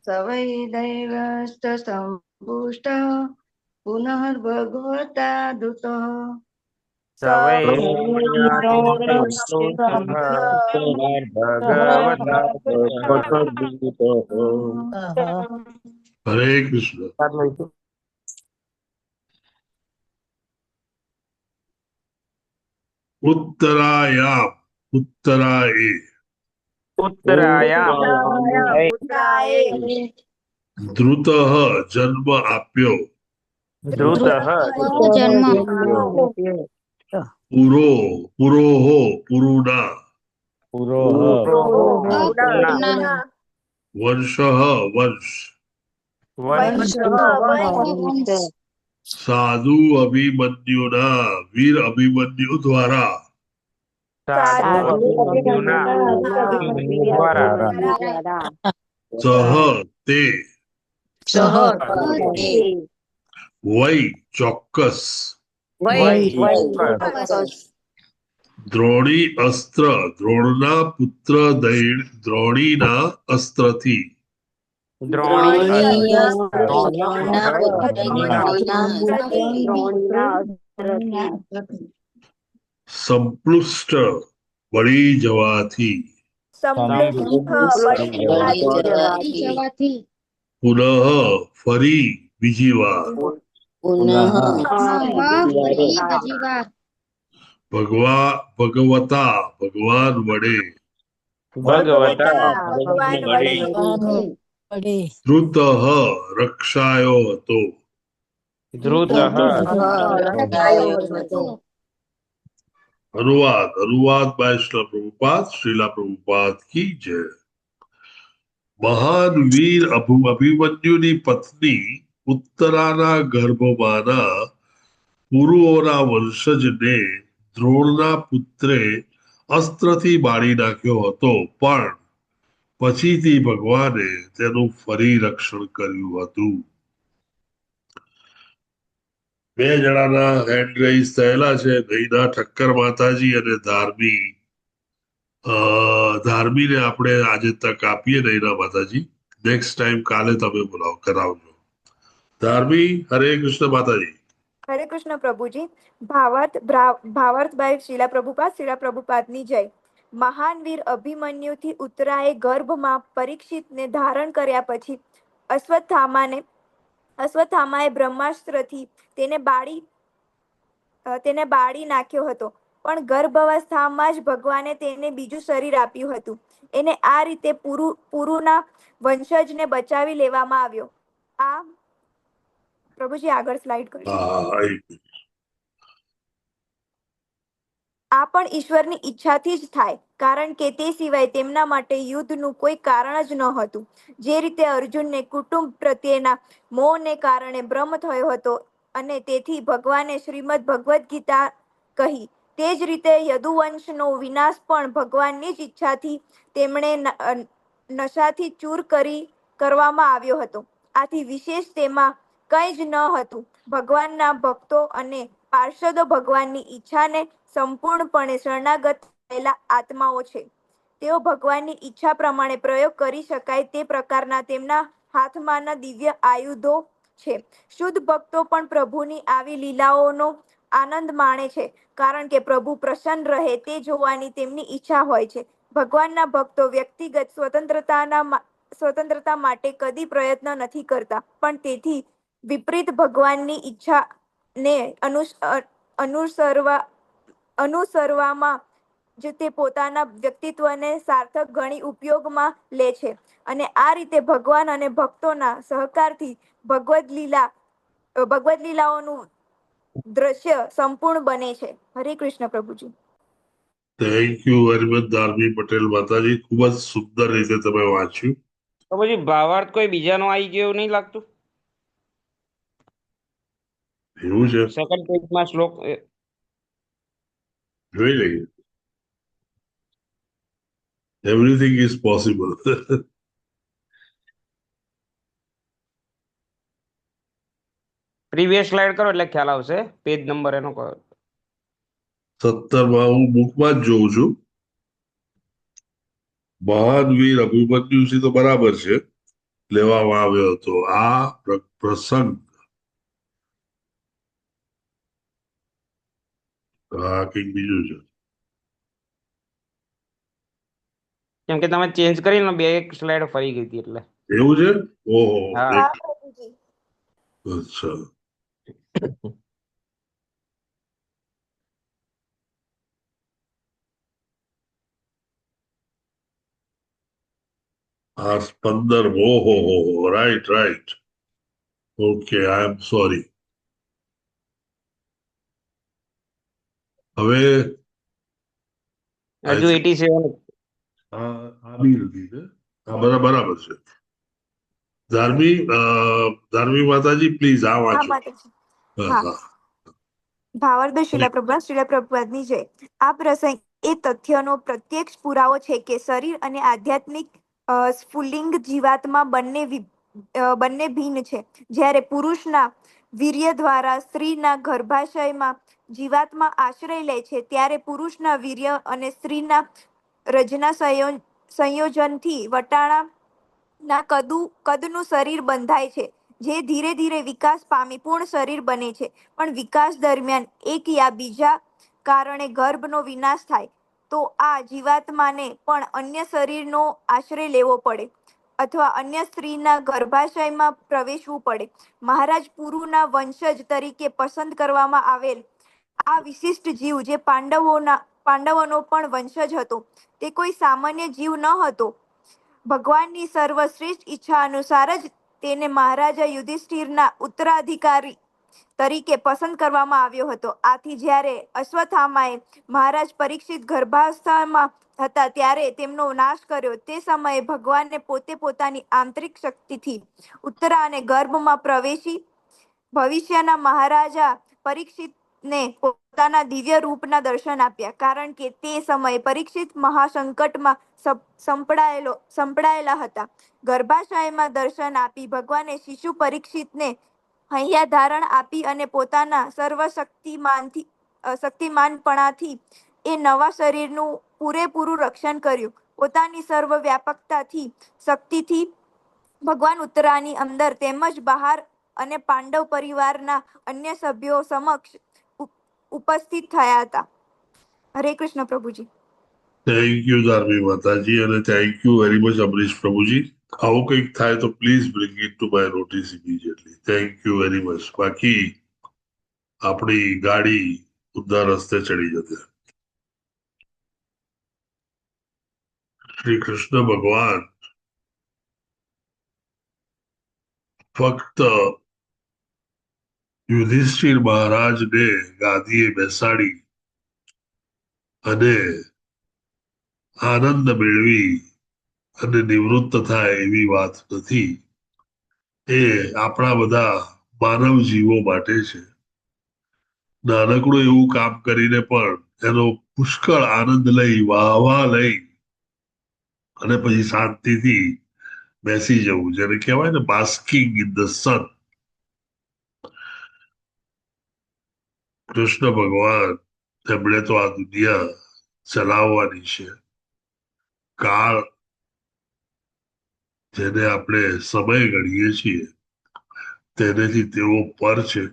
C: स वै दैवस्त्रसम्पुष्टः पुनर्भगवता धृतः
E: स वै द्रोण्यास्त्रसम्प्लुष्टः पुनर्भगवता धृतः।
B: हरे कृष्ण। उत्तरायाम उत्तराये द्रुतः जन्म आप्यो पुरो पुरोः पुरुना वंशः वंश साधु अभिमन्युना वीर अभिमन्यु द्वारा सह ते वै ચોક્કસ દ્રોણી અસ્ત્ર દ્રોણના પુત્ર દ્રોણીના અસ્ત્રથી સંપૃષ્ટ બળી જવાથી પુનઃ ફરી બીજી વાર ભગવતા ભગવાન વડે ધૃત રક્ષાયો હતો अनुवाद बाय श्रीला प्रभुपाद की जय। महान वीर અભિમન્યુની પત્ની ઉત્તરાના ગર્ભમાંના પુરુઓના વંશજને દ્રોણના પુત્રે અસ્ત્રથી બાળી નાખ્યો હતો, પણ પછીથી ભગવાને તેનું ફરી રક્ષણ કર્યું હતું. બે જણાના હેન્ડ રેઇઝ થયેલા છે, દહીના ઠક્કર માતાજી અને ધાર્મીને આપણે આજે તક આપીએ. દહીના માતાજી નેક્સ્ટ ટાઈમ કાલે તમે બોલાવો કરાવજો. ધાર્મી, હરે કૃષ્ણ માતાજી.
L: હરે કૃષ્ણ પ્રભુજી. ભાવાર્થ બાય શીલા પ્રભુપાદની જય. મહાન વીર અભિમન્યુથી ઉત્તરાએ ગર્ભમાં પરીક્ષિતને ધારણ કર્યા પછી અશ્વત્થામાએ બ્રહ્માસ્ત્રથી તેને બાળી નાખ્યો હતો, પણ ગર્ભાવસ્થામાં જ ભગવાને તેને બીજું શરીર આપ્યું હતું. એને આ રીતે પુરુના વંશજને બચાવી લેવામાં આવ્યો. આ પ્રભુજી આગળ સ્લાઇડ કરો. આ પણ ઈશ્વરની ઈચ્છાથી જ થાય, કારણ કે તે સિવાય તેમના માટે યુદ્ધનું કોઈ કારણ જ ન હતું. જે રીતે અર્જુનને કુટુંબ પ્રત્યેના મોહને કારણે ભ્રમ થયો હતો અને તેથી ભગવાને શ્રીમદ ભગવદ્ ગીતા કહી, તે જ રીતે યદુવંશનો વિનાશ પણ ભગવાનની જ ઈચ્છાથી તેમણે નશાથી ચૂર કરવામાં આવ્યો હતો. આથી વિશેષ તેમાં કંઈ જ ન હતું. ભગવાનના ભક્તો અને પાર્ષદો ભગવાનની ઈચ્છાને સંપૂર્ણપણે શરણાગત થયેલા આત્માઓ છે. તેઓ ભગવાનની ઈચ્છા પ્રમાણે પ્રયોગ કરી શકાય તે પ્રકારના તેમના હાથમાંના દિવ્ય આયુધો છે. શુદ્ધ ભક્તો પણ પ્રભુની આવી લીલાઓનો આનંદ માણે છે, કારણ કે પ્રભુ પ્રસન્ન રહે તે જોવાની તેમની ઈચ્છા હોય છે. ભગવાનના ભક્તો વ્યક્તિગત સ્વતંત્રતા માટે કદી પ્રયત્ન નથી કરતા, પણ તેથી વિપરીત ભગવાનની ઈચ્છાને અનુસરવામાં જ તે પોતાના વ્યક્તિત્વને સાર્થક ગણી ઉપયોગમાં લે છે, અને આ રીતે ભગવાન અને ભક્તોના સહકારથી ભગવદ લીલાઓનું દ્રશ્ય સંપૂર્ણ બને છે. હરે કૃષ્ણ પ્રભુજી.
B: Thank you very much Dharmi Patel માતાજી, ખૂબ જ સુંદર રીતે તમે વાંચ્યું.
E: તો પછી ભાવાર્થ કોઈ બીજાનો આવી ગયો એવું નહીં લાગતું?
B: એવું છે,
E: સેકન્ડ પેજમાં શ્લોક
B: જોઈ લઈએ. Everything is possible.
E: Previous slide કરો એટલે ખ્યાલ આવશે. પેજ નંબર એનો કહો.
B: 17માં હું બુકમાં જ જોઉં છું. મહાન વીર અભિમન્યુસિંહ તો બરાબર છે, લેવામાં આવ્યો હતો. આ પ્રસંગ કંઈક બીજું છે.
E: કેમ કે તમે ચેન્જ કરીને બે એક સ્લાઇડ ફરી ગઈ હતી એટલે.
B: એવું છે? ઓહો,
E: હા.
B: અચ્છા. આ 15, ઓહો, right right. Okay, I am sorry. હવે
E: હજુ 87
B: આ બી નથી ને? આ બરાબર છે. ધાર્મી માતાજી પ્લીઝ આ
L: હા
B: વાંચો.
L: માતાજી.
B: હા,
L: હા. ભાવાર્થ શિલા પ્રભુપાદની જય. આ પ્રસંગ એ તથ્યનો પ્રત્યક્ષ પુરાવો છે કે શરીર અને આધ્યાત્મિક સ્ફુલિંગ જીવાત્મા બંને ભિન્ન છે. જ્યારે પુરુષના વીર્ય દ્વારા સ્ત્રીના ગર્ભાશયમાં જીવાત્મા આશ્રય લે છે, ત્યારે પુરુષના વીર્ય અને સ્ત્રીના રજના સંયોજનથી વટાણાના કદનું શરીર બંધાય છે, જે ધીરે ધીરે વિકાસ પામી પૂર્ણ શરીર બને છે. પણ વિકાસ દરમિયાન એક યા બીજા કારણે ગર્ભનો વિનાશ થાય તો આ જીવાત્માને પણ અન્ય શરીરનો આશ્રય લેવો પડે અથવા અન્ય સ્ત્રીના ગર્ભાશયમાં પ્રવેશવું પડે. મહારાજ પુરુના વંશજ તરીકે પસંદ કરવામાં આવેલ આ વિશિષ્ટ જીવ, જે પાંડવોનો પણ વંશજ હતો, તે કોઈ સામાન્ય જીવ ન હતો. ભગવાનની સર્વશ્રેષ્ઠ ઈચ્છા અનુસાર જ તેને મહારાજા યુધિષ્ઠિરના ઉત્તરાધિકારી તરીકે પસંદ કરવામાં આવ્યો હતો. આથી જ્યારે અશ્વત્થામાએ મહારાજ પરીક્ષિત ગર્ભાવસ્થામાં હતા ત્યારે તેમનો નાશ કર્યો, તે સમયે ભગવાને પોતે પોતાની આંતરિક શક્તિથી ઉત્તરા અને ગર્ભમાં પ્રવેશી ભવિષ્યના મહારાજા પરીક્ષિતને પોતાના દિવ્ય રૂપના દર્શન આપ્યા. કારણ કે તે સમયે પરીક્ષિત મહાસંકટમાં સંપડાયેલા હતા. ગર્ભાશયમાં દર્શન આપી ભગવાને શિશુ પરીક્ષિતને હૈયા ધારણ આપી અને પોતાના શક્તિમાનપણાથી એ નવા શરીરનું પૂરેપૂરું રક્ષણ કર્યું. પોતાની સર્વવ્યાપકતાથી શક્તિથી ભગવાન ઉત્તરાની અંદર તેમજ બહાર અને પાંડવ પરિવારના અન્ય સભ્યો સમક્ષ ઉપસ્થિત થયા હતા. હરે કૃષ્ણ પ્રભુજી.
B: થેન્ક યુ ધાર્મી માતાજી, અને thank you very much Amrish પ્રભુજી. આવું કંઈક થાય તો please bring it to my notice immediately. Thank you very much. બાકી આપણી ગાડી ઊંધા રસ્તે ચડી જશે. શ્રી કૃષ્ણ ભગવાન ફક્ત યુધિષ્ઠિર મહારાજને ગાદીએ બેસાડી અને આનંદ મેળવી અને નિવૃત્ત થાય એવી વાત નથી. એ આપણા બધા માનવ જીવો માટે છે. નાનકડું એવું કામ કરીને પણ એનો પુષ્કળ આનંદ લઈ, વાહવા લઈ અને પછી શાંતિથી બેસી જવું, જેને કહેવાય ને બાસ્કિંગ ઇન ધ સન. કૃષ્ણ ભગવાન તેમણે તો આ દુનિયા ચલાવવાની છે. કાળ જેને આપણે સમય ગણીએ છીએ તેનેથી તેઓ પર છે.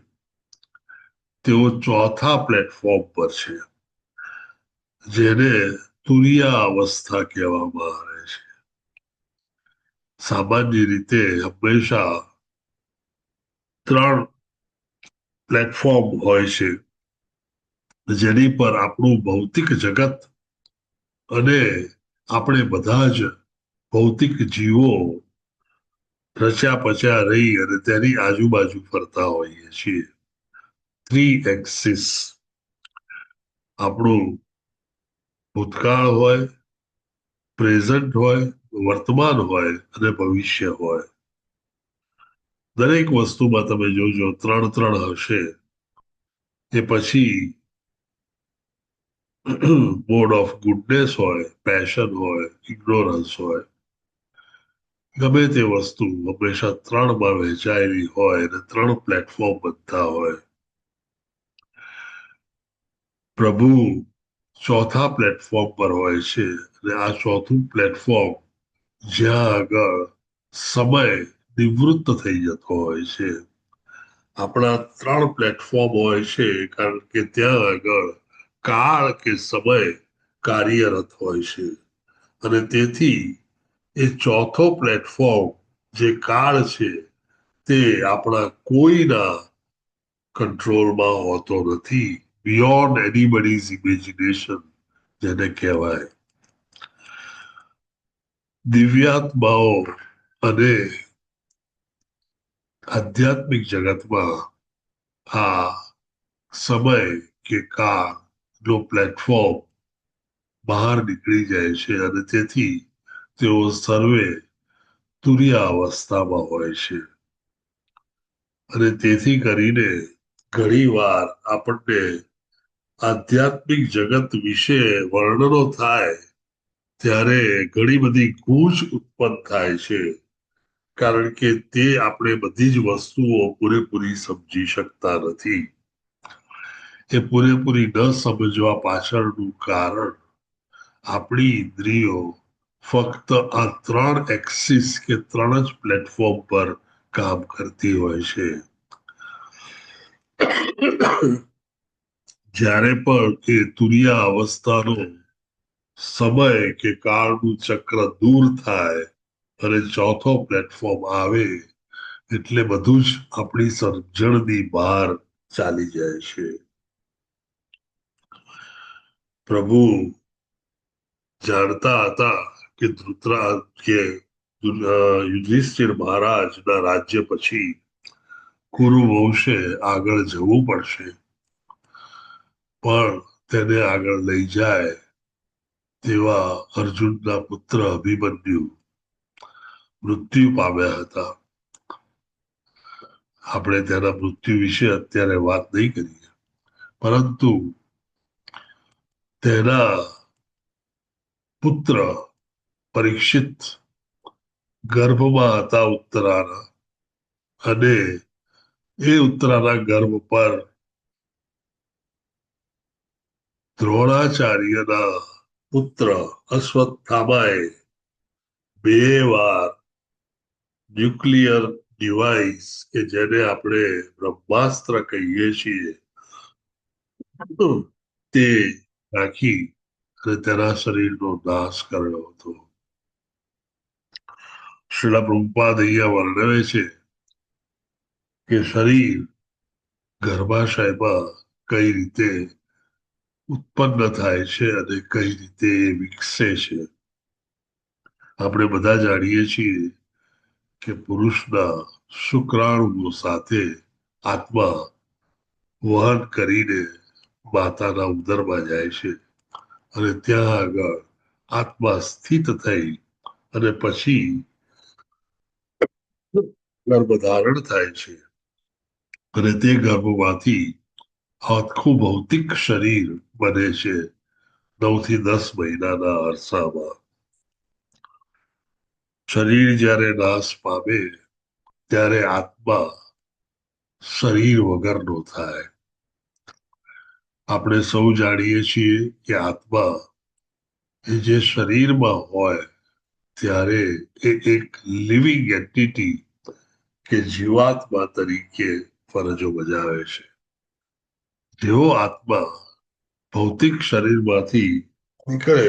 B: તેઓ ચોથા પ્લેટફોર્મ પર છે, જેને તુરિયા અવસ્થા કહેવામાં આવે છે. સામાન્ય રીતે હંમેશા 3 પ્લેટફોર્મ હોય છે, જેની પર આપણું ભૌતિક જગત અને આપણે બધા જ ભૌતિક જીવો રચ્યા પચ્યા રહી અને તેની આજુબાજુ ફરતા હોઈએ છીએ. 3 એક્સિસ. આપણું ભૂતકાળ હોય, પ્રેઝન્ટ હોય, વર્તમાન હોય અને ભવિષ્ય હોય. દરેક વસ્તુમાં તમે જોજો 3 હશે. એ પછી મોડ ઓફ ગુડનેસ હોય, પેશન હોય, ઇગ્નોરન્સ હોય, ગમે તે વસ્તુ હંમેશા 3માં વહેંચાયેલી હોય અને 3 પ્લેટફોર્મ બનતા હોય. પ્રભુ ચોથા પ્લેટફોર્મ પર હોય છે અને આ ચોથું પ્લેટફોર્મ જ્યાં આગળ સમય નિવૃત્ત થઈ જતો હોય છે. આપણા 3 પ્લેટફોર્મ હોય છે કારણ કે ત્યાં આગળ કાળ કે સમય કાર્યરત હોય છે અને તેથી એ ચોથો પ્લેટફોર્મ જે કાળ છે તે આપણા કોઈના કંટ્રોલમાં હોતો નથી. બિયોન્ડ એનીબડીઝ ઇમેજિનેશન જેને કહેવાય. દિવ્યાત્માઓ અને આધ્યાત્મિક જગતમાં આ સમય કે કાળ નો પ્લેટફોર્મ બહાર નીકળી જાય છે અને તેથી તેઓ સર્વે તુરિયા અવસ્થામાં હોય છે અને તેથી કરીને ઘણી વાર આપણને આધ્યાત્મિક જગત વિશે વર્ણનો થાય ત્યારે ઘણી બધી ગૂંચ ઉત્પન્ન થાય છે કારણ કે તે આપણે બધી જ વસ્તુઓ પૂરેપૂરી સમજી શકતા નથી. એ પૂરેપૂરી ન સમજવા પાછળનું કારણ આપણી ઇન્દ્રિયો ફક્ત આ 3 એક્સિસ કે 3 જ પ્લેટફોર્મ પર કામ કરતી હોય છે. જ્યારે પણ એ તુરિયા અવસ્થાનો સમય કે કાળનું ચક્ર દૂર થાય અને ચોથો પ્લેટફોર્મ આવે એટલે બધું જ આપણી સમજણની બહાર ચાલી જાય છે. પ્રભુ જાણતા હતા કે યુધિષ્ઠિર મહારાજના રાજ્ય પછી કુરુ વંશે આગળ જવું પડશે, પણ તેને આગળ લઈ જાય તેવા અર્જુનના પુત્ર અભિમન્યુ મૃત્યુ પામ્યા હતા. આપણે તેના મૃત્યુ વિશે અત્યારે વાત નહીં કરીએ, પરંતુ તેના પુત્ર પરીક્ષિત ગર્ભમાં હતા ઉત્તરાના, અને એ ઉત્તરાના ગર્ભ પર દ્રોણાચાર્યના પુત્ર અશ્વત્થામાએ 2 વાર ન્યુક્લિયર ડિવાઇસ કે જેને આપણે બ્રહ્માસ્ત્ર કહીએ છીએ તે નાખી અને તેના શરીરનો નાશ કર્યો હતો. શ્રીલા પ્રભુપાદ અહીંયા વર્ણવે છે કે શરીર ગર્ભાશયમાં કઈ રીતે ઉત્પન્ન થાય છે અને કઈ રીતે વિકસે છે. આપણે બધા જાણીએ છીએ કે પુરુષના શુક્રાણુઓ સાથે આત્મા વહન કરીને માતાના ઉદરમાં જાય છે અને ત્યાં આગળ આત્મા સ્થિત થઈ અને પછી ગર્ભધારણ થાય છે અને તે ગર્ભમાંથી આખું ભૌતિક શરીર બને છે 9 થી 10 મહિનાના અરસામાં. શરીર જ્યારે નાશ પામે ત્યારે આત્મા શરીર વગરનો થાય. આપણે સૌ જાણીએ છીએ કે આત્મા એ જે શરીરમાં હોય ત્યારે એ એક લિવિંગ એન્ટિટી કે જીવાત્મા તરીકે ફરજો બજાવે છે. જેવો આત્મા ભૌતિક શરીરમાંથી નીકળે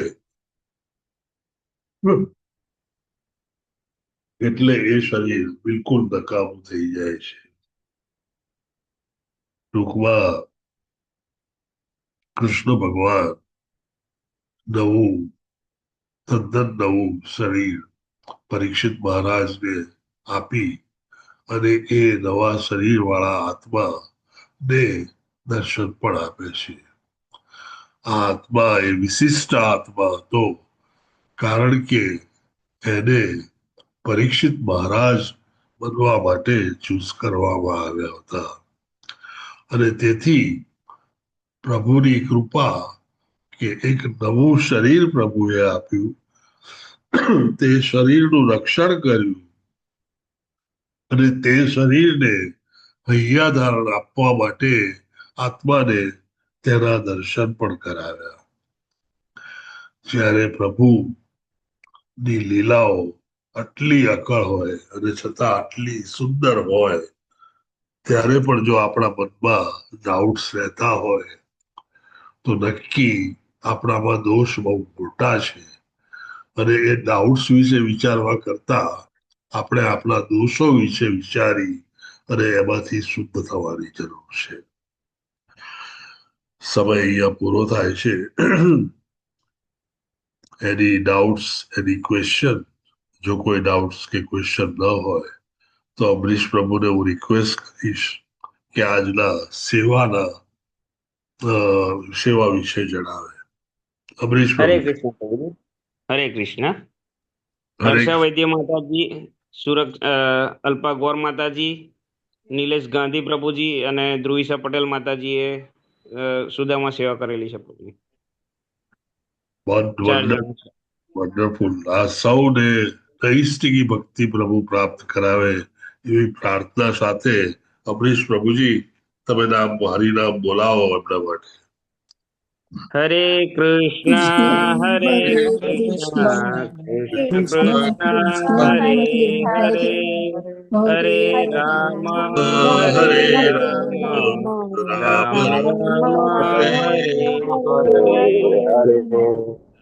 B: એટલે એ શરીર બિલકુલ નકામું થઈ જાય છે. ટૂંકમાં કૃષ્ણ ભગવાન તદ્દન નવું શરીર પરીક્ષિત મહારાજને આપી અને એ નવા શરીર વાળા આત્મા ને દર્શન પણ આપે છે. આ આત્મા એ વિશિષ્ટ આત્મા હતો, કારણ કે એને પરીક્ષિત મહારાજ બનવા માટે ચૂઝ કરવામાં આવ્યા હતા. અને તેથી પ્રભુની કૃપા કે એક નવું શરીર પ્રભુએ આપ્યું, તે શરીરનું રક્ષણ કર્યું અને તે શરીરને હૈયાધારણ આપવા માટે આત્માને તેના દર્શન પણ કરાવ્યા. જ્યારે પ્રભુની લીલાઓ આટલી અકળ હોય અને છતાં આટલી સુંદર હોય, ત્યારે પણ જો આપણા મનમાં ડાઉટ્સ રહેતા હોય તો નક્કી આપણામાં દોષ બહુ મોટા છે. અને એ ડાઉટ્સ વિશે વિચારવા કરતા આપણે આપણા દોષો વિશે વિચારી અને એમાંથી શુદ્ધ થવાની જરૂર છે. સમય અહીંયા પૂરો થાય છે. એની ડાઉટ્સ, એની ક્વેશ્ચન, જો કોઈ ડાઉટ્સ કે ક્વેશ્ચન ન હોય તો અમરીશ પ્રભુને હું રિક્વેસ્ટ કરીશ કે આજના સેવા વિશે જણાવે. અમરીશ
E: હરે
B: પ્રભુ.
E: કૃષ્ણ પ્રભુજી. હરે કૃષ્ણ. હર્ષા વૈદ્ય માતાજી, અલ્પા ગોર માતાજી, નિલેશ ગાંધી પ્રભુજી અને ધ્રુવિશા પટેલ માતાજીએ સુદામાં સેવા કરેલી છે પ્રભુજી.
B: વન્ડરફુલ. આ સૌને નૈષ્ટિકી ભક્તિ પ્રભુ પ્રાપ્ત કરાવે એવી પ્રાર્થના સાથે અમરીશ પ્રભુજી, તમે મારી નામ બોલાવો એમના માટે.
E: હરે કૃષ્ણ હરે કૃષ્ણ કૃષ્ણ કૃષ્ણ હરે હરે હરે રામ હરે રામ રામ રામ હરે હરે.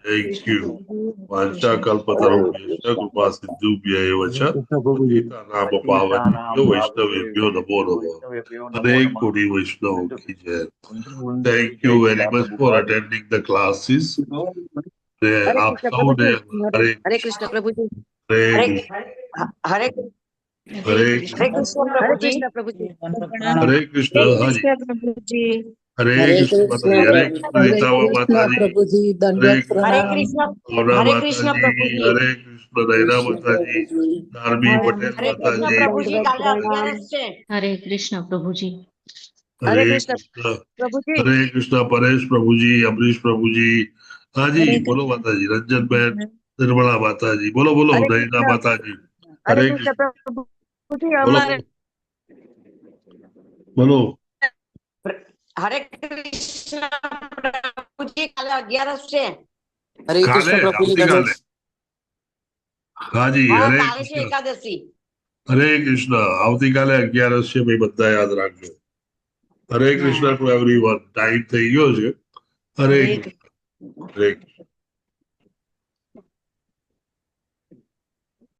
B: Thank you. વાંચાકલ્પતરુભ્યશ્ચ કૃપા સિંધુભ્ય એવ ચ પતિતાનામ પાવનેભ્યો વૈષ્ણવેભ્યો નમો નમઃ. અનેક કોટી વૈષ્ણવ કી જય. Thank you very much for attending the classes. આપ સૌને
K: હરે કૃષ્ણ પ્રભુજી.
B: હરે
K: હરે
B: હરે
K: કૃષ્ણ પ્રભુજી.
B: હરે કૃષ્ણ. હાજી. હરે કૃષ્ણ માતાજી. હરે કૃષ્ણ રીતાવા માતાજી. હરે કૃષ્ણ ગૌરા માતાજી. હરે કૃષ્ણ નૈના માતાજી. ધાર્મી પટેલ માતાજી.
P: હરે કૃષ્ણ પ્રભુજી.
B: હરે કૃષ્ણ. હરે કૃષ્ણ પરેશ પ્રભુજી, અમરીશ પ્રભુજી. હાજી બોલો માતાજી. રંજનબેન, નિર્મળા માતાજી. બોલો બોલો નૈના માતાજી. હરે કૃષ્ણ. બોલો.
K: હરે કૃષ્ણ પ્રભુજી. કાલે 11 છે.
B: આવતીકાલે. હાજી. હરે કૃષ્ણ.
K: એકાદશી.
B: હરે કૃષ્ણ. આવતીકાલે 11 છે ભાઈ, બધા યાદ રાખજો. હરે કૃષ્ણ ટુ એવરીવન. ટાઈમ થઈ ગયો છે. હરે કૃષ્ણ. હરે કૃષ્ણ.